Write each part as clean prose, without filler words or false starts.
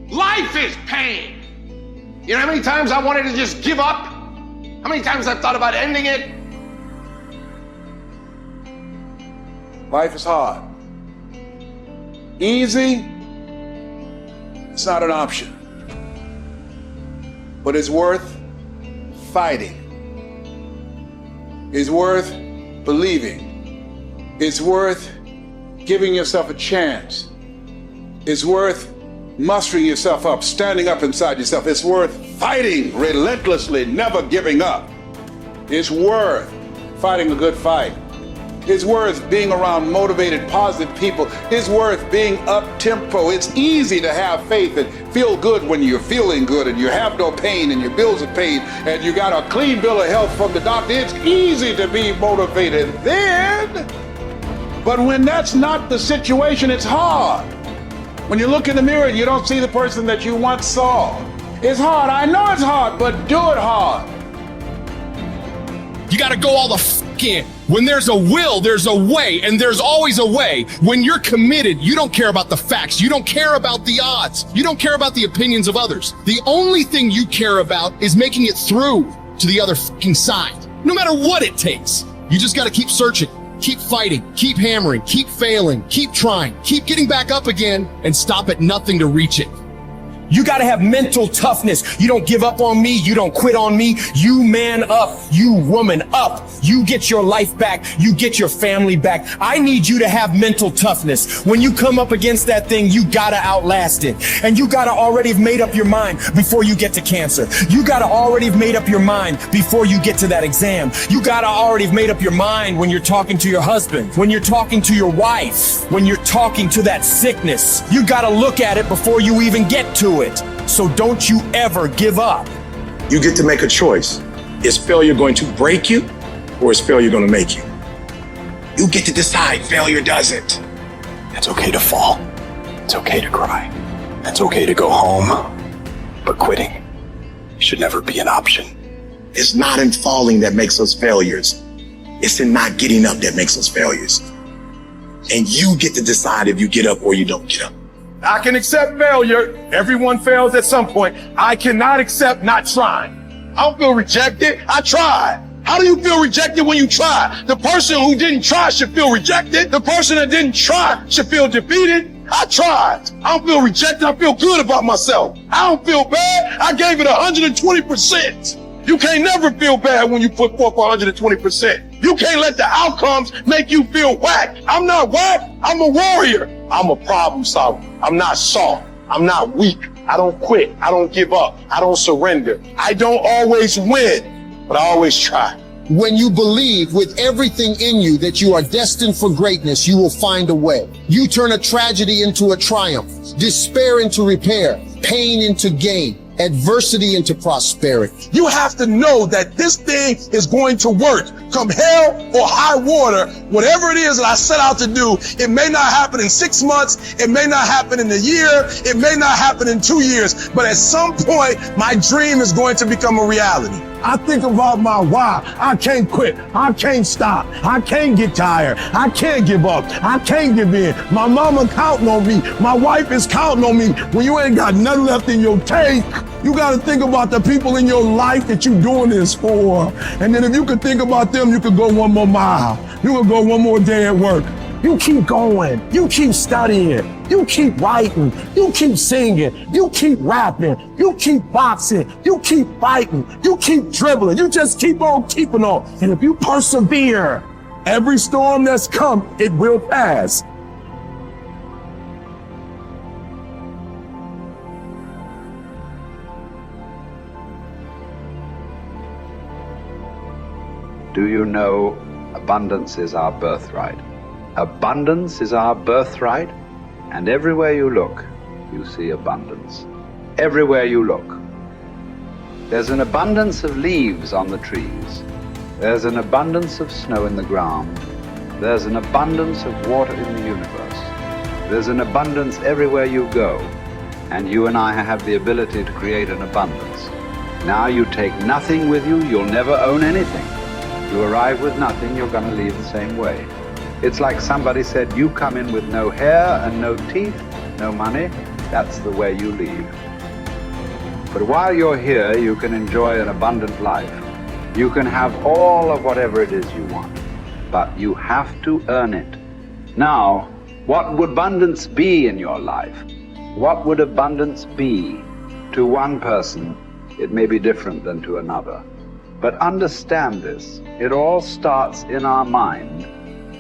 Life is pain. You know how many times I wanted to just give up? How many times I've thought about ending it? Life is hard. Easy, it's not an option. But it's worth fighting. It's worth believing. It's worth giving yourself a chance. It's worth mustering yourself up, standing up inside yourself. It's worth fighting relentlessly, never giving up. It's worth fighting a good fight. It's worth being around motivated, positive people. It's worth being up-tempo. It's easy to have faith and feel good when you're feeling good and you have no pain and your bills are paid and you got a clean bill of health from the doctor. It's easy to be motivated then. But when that's not the situation, it's hard. When you look in the mirror and you don't see the person that you once saw. It's hard. I know it's hard, but do it hard. You got to go all the f in. When there's a will, there's a way, and there's always a way. When you're committed, you don't care about the facts. You don't care about the odds. You don't care about the opinions of others. The only thing you care about is making it through to the other f***ing side. No matter what it takes. You just got to keep searching, keep fighting, keep hammering, keep failing, keep trying, keep getting back up again, and stop at nothing to reach it. You gotta have mental toughness. You don't give up on me. You don't quit on me. You man up. You woman up. You get your life back. You get your family back. I need you to have mental toughness. When you come up against that thing, you gotta outlast it. And you gotta already have made up your mind before you get to cancer. You gotta already have made up your mind before you get to that exam. You gotta already have made up your mind when you're talking to your husband, when you're talking to your wife, when you're talking to that sickness. You gotta look at it before you even get to it. So don't you ever give up. You get to make a choice. Is failure going to break you or is failure going to make you? You get to decide. Failure doesn't. It's okay to fall. It's okay to cry. It's okay to go home. But quitting should never be an option. It's not in falling that makes us failures. It's in not getting up that makes us failures. And you get to decide if you get up or you don't get up. I can accept failure. Everyone fails at some point. I cannot accept not trying. I don't feel rejected. I tried. How do you feel rejected when you try? The person who didn't try should feel rejected. The person that didn't try should feel defeated. I tried. I don't feel rejected. I feel good about myself. I don't feel bad. I gave it 120%. You can't never feel bad when you put forth 120%. You can't let the outcomes make you feel whack. I'm not whack. I'm a warrior. I'm a problem solver. I'm not soft. I'm not weak. I don't quit. I don't give up. I don't surrender. I don't always win, but I always try. When you believe with everything in you that you are destined for greatness, you will find a way. You turn a tragedy into a triumph, despair into repair, pain into gain, adversity into prosperity. You have to know that this thing is going to work. Come hell or high water, whatever it is that I set out to do, it may not happen in 6 months, it may not happen in a year, it may not happen in 2 years, but at some point, my dream is going to become a reality. I think about my why. I can't quit. I can't stop. I can't get tired. I can't give up. I can't give in. My mama counting on me. My wife is counting on me. When you ain't got nothing left in your tank, you got to think about the people in your life that you're doing this for. And then if you could think about them, you could go one more mile. You could go one more day at work. You keep going. You keep studying. You keep writing. You keep singing. You keep rapping. You keep boxing. You keep fighting. You keep dribbling. You just keep on keeping on. And if you persevere, every storm that's come, it will pass. Do you know abundance is our birthright? Abundance is our birthright, and everywhere you look, you see abundance. Everywhere you look. There's an abundance of leaves on the trees. There's an abundance of snow in the ground. There's an abundance of water in the universe. There's an abundance everywhere you go, and you and I have the ability to create an abundance. Now you take nothing with you, you'll never own anything. You arrive with nothing, you're going to leave the same way. It's like somebody said, you come in with no hair and no teeth, no money, that's the way you leave. But while you're here, you can enjoy an abundant life. You can have all of whatever it is you want, but you have to earn it. Now, what would abundance be in your life? What would abundance be? To one person, it may be different than to another. But understand this, it all starts in our mind.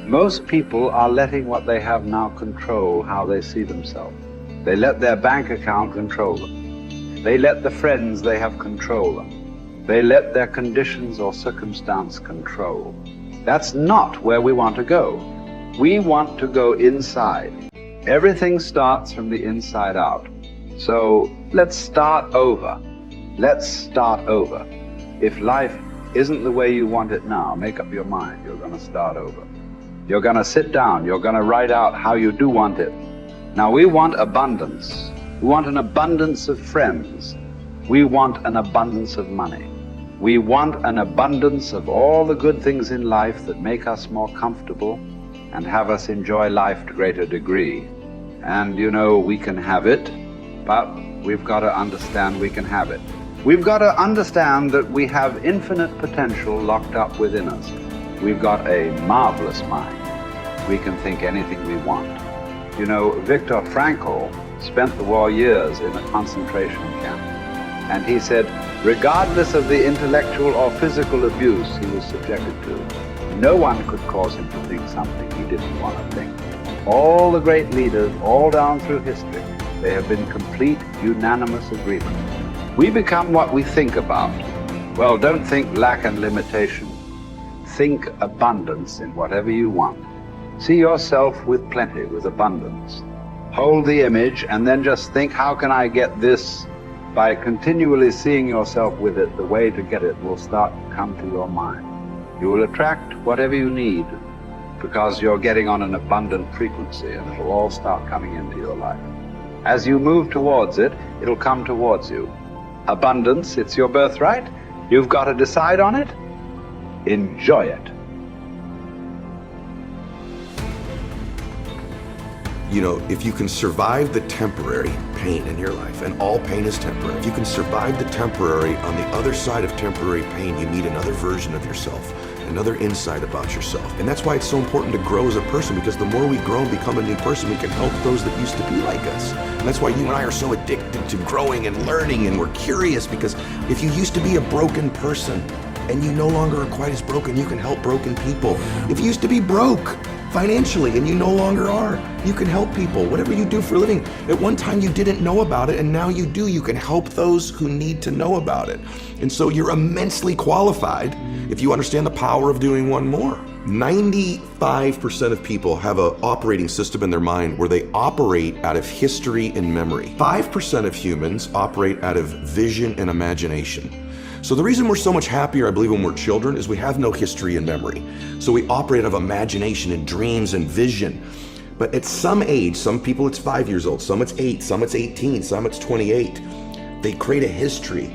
Most people are letting what they have now control how they see themselves. They let their bank account control them. They let the friends they have control them. They let their conditions or circumstance control. That's not where we want to go. We want to go inside. Everything starts from the inside out. So let's start over. Let's start over. If life isn't the way you want it now, make up your mind. You're going to start over. You're going to sit down. You're going to write out how you do want it. Now, we want abundance. We want an abundance of friends. We want an abundance of money. We want an abundance of all the good things in life that make us more comfortable and have us enjoy life to a greater degree. And you know, we can have it, but we've got to understand we can have it. We've got to understand that we have infinite potential locked up within us. We've got a marvelous mind. We can think anything we want. You know, Viktor Frankl spent the war years in a concentration camp. And he said, regardless of the intellectual or physical abuse he was subjected to, no one could cause him to think something he didn't want to think. All the great leaders, all down through history, they have been complete, unanimous agreement. We become what we think about. Well, don't think lack and limitation. Think abundance in whatever you want. See yourself with plenty, with abundance. Hold the image and then just think, how can I get this? By continually seeing yourself with it, the way to get it will start to come to your mind. You will attract whatever you need because you're getting on an abundant frequency and it'll all start coming into your life. As you move towards it, it'll come towards you. Abundance, it's your birthright. You've got to decide on it. Enjoy it. You know, if you can survive the temporary pain in your life, and all pain is temporary, if you can survive the temporary, on the other side of temporary pain, you meet another version of yourself, another insight about yourself. And that's why it's so important to grow as a person, because the more we grow and become a new person, we can help those that used to be like us. And that's why you and I are so addicted to growing and learning, and we're curious, because if you used to be a broken person and you no longer are quite as broken, you can help broken people. If you used to be broke financially and you no longer are, you can help people. Whatever you do for a living, at one time you didn't know about it and now you do. You can help those who need to know about it. And so you're immensely qualified if you understand the power of doing one more. 95% of people have an operating system in their mind where they operate out of history and memory. 5% of humans operate out of vision and imagination. So the reason we're so much happier, I believe, when we're children is we have no history and memory. So we operate out of imagination and dreams and vision. But at some age, some people it's 5 years old, some it's 8, some it's 18, some it's 28. They create a history,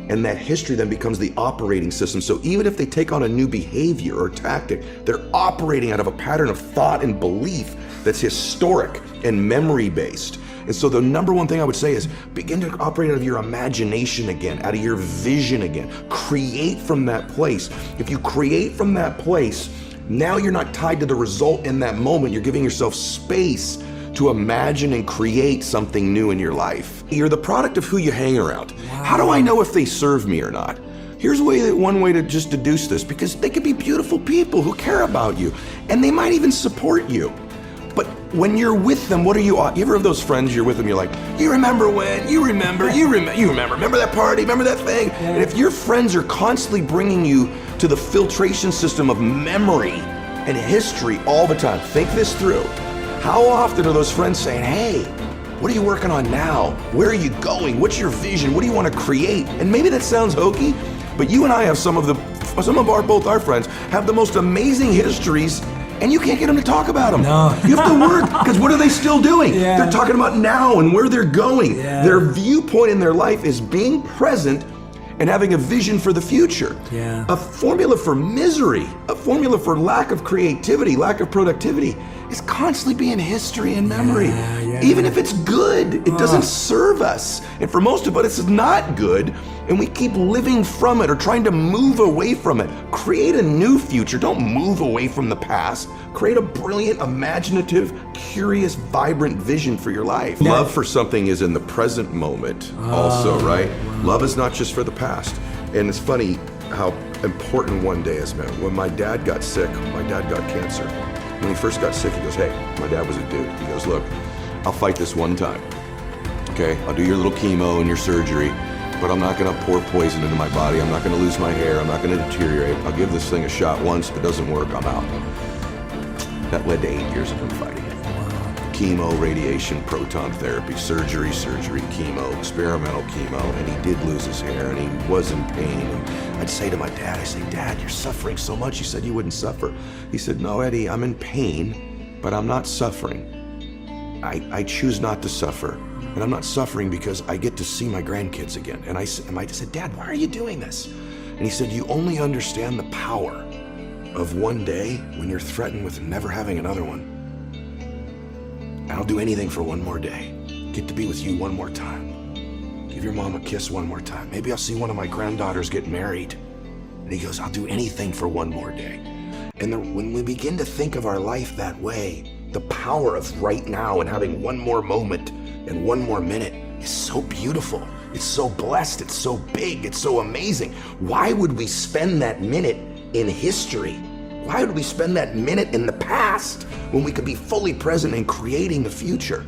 and that history then becomes the operating system. So even if they take on a new behavior or tactic, they're operating out of a pattern of thought and belief that's historic and memory-based. And so the number one thing I would say is begin to operate out of your imagination again, out of your vision again. Create from that place. If you create from that place, now you're not tied to the result in that moment. You're giving yourself space to imagine and create something new in your life. You're the product of who you hang around. Wow. How do I know if they serve me or not? Here's one way to just deduce this, because they could be beautiful people who care about you, and they might even support you. But when you're with them, what are you ever have those friends you're with them, you're like, you remember when, you remember that party, remember that thing? Yeah. And if your friends are constantly bringing you to the filtration system of memory and history all the time, think this through. How often are those friends saying, hey, what are you working on now? Where are you going? What's your vision? What do you want to create? And maybe that sounds hokey, but you and I have both our friends have the most amazing histories, and you can't get them to talk about them. No. You have to work, because what are they still doing? Yeah. They're talking about now and where they're going. Yeah. Their viewpoint in their life is being present and having a vision for the future. Yeah. A formula for misery, a formula for lack of creativity, lack of productivity, is constantly being history and memory. Even if it's good, it doesn't serve us. And for most of us, it's not good. And we keep living from it or trying to move away from it. Create a new future. Don't move away from the past. Create a brilliant, imaginative, curious, vibrant vision for your life. Love for something is in the present moment also, right? Love is not just for the past. And it's funny how important one day is, man. When my dad got sick, my dad got cancer. When he first got sick, he goes, hey, my dad was a dude. He goes, look, I'll fight this one time. Okay, I'll do your little chemo and your surgery, but I'm not gonna pour poison into my body. I'm not gonna lose my hair. I'm not gonna deteriorate. I'll give this thing a shot once. If it doesn't work, I'm out. That led to 8 years of him fighting it. Chemo, radiation, proton therapy, surgery, chemo, experimental chemo, and he did lose his hair and he was in pain. And I'd say to my dad, Dad, you're suffering so much. You said you wouldn't suffer. He said, no, Eddie, I'm in pain, but I'm not suffering. I choose not to suffer. And I'm not suffering because I get to see my grandkids again. And I said, Dad, why are you doing this? And he said, you only understand the power of one day when you're threatened with never having another one. I'll do anything for one more day. Get to be with you one more time. Give your mom a kiss one more time. Maybe I'll see one of my granddaughters get married. And he goes, I'll do anything for one more day. And when we begin to think of our life that way, the power of right now and having one more moment and one more minute is so beautiful. It's so blessed. It's so big. It's so amazing. Why would we spend that minute in history? Why would we spend that minute in the past when we could be fully present and creating the future?